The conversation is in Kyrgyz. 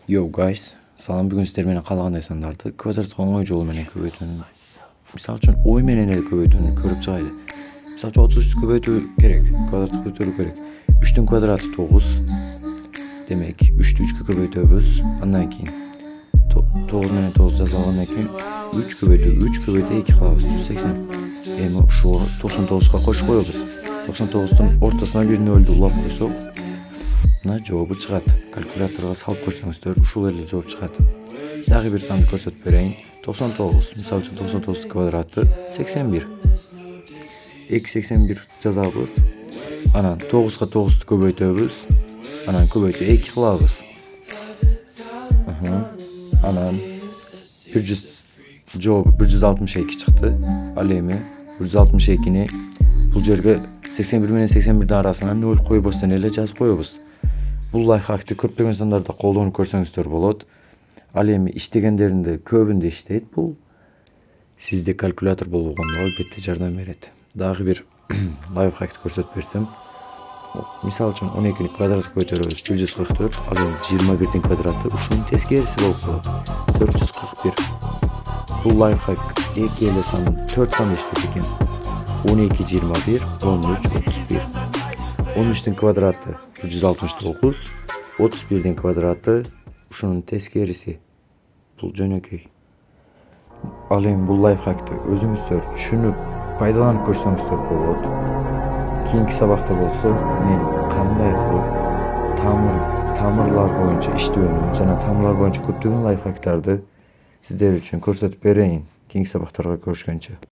Yo guys, salam bugün sizler meni kalagандай sandardı. Kvadratga oңой жолу менен көбөйтүүнү, мисалы үчүн ой менен эле көбөйтүүнү көрүп чыгайлы. Мисалы үчүн 33 көбөйтүү керек, квадратты көбөйтүү керек. 3'tүн квадраты 9. Демек 3'tү 3кө көбөйтөбүз. Андан кийин 9 менен 9 жазып алгандан кийин 3 көбөйтүү 2 кылабыз. 180. Эми ушул 99га кошуп коебуз. 99'тун ортосуна бир нөлдү улап койсок, мына жообу чыгат. Калькуляторго салып көрсөңүздөр ушул эле жооп чыгат. Дагы бир санды көрсөтүп берейин. 99. Мисалы үчүн 99 квадраты 81. 281 жазабыз. Анан 9га 9'ту көбөйтөбүз. Анан көбөйтүү 2 кылабыз. Анан 100 жооп 162 чыкты. Ал эми 162-ни бул жерге 81 менен 81-дин арасына 0 койбостон эле жазып коебуз. Бул лайфхакты көптөгөн сандарда колдонуп көрсөңүздөр болот. Ал эми иштегендеринде көбүндө иштейт бул. Сизде калькулятор болбогондо албетте жардам берет. Дагы бир лайфхакты көрсөтүп берсем. Мисалы үчүн 12-ни квадратка көтөрөбүз 144, ал эми 21-дин квадраты ушунун тескериси болуп калат. 441. Бул лайфхак эки эле санын 4 сан иштейт экен. 12 21 13 31. 13'tүн квадраты 169, 31'дин квадраты ушунун тескериси. Бул жөнөкөй. Ал эми бул лайфхакты өзүңүздөр түшүнүп, пайдаланып көрсөңүздөр болот. Кийинки сабакта болсо мен кандай кылып тамырлар боюнча иштөөнү жана тамырлар боюнча көптөгөн лайфхактарды сиздер үчүн көрсөтүп берейин. Кийинки сабактарга көрүшкөнчө.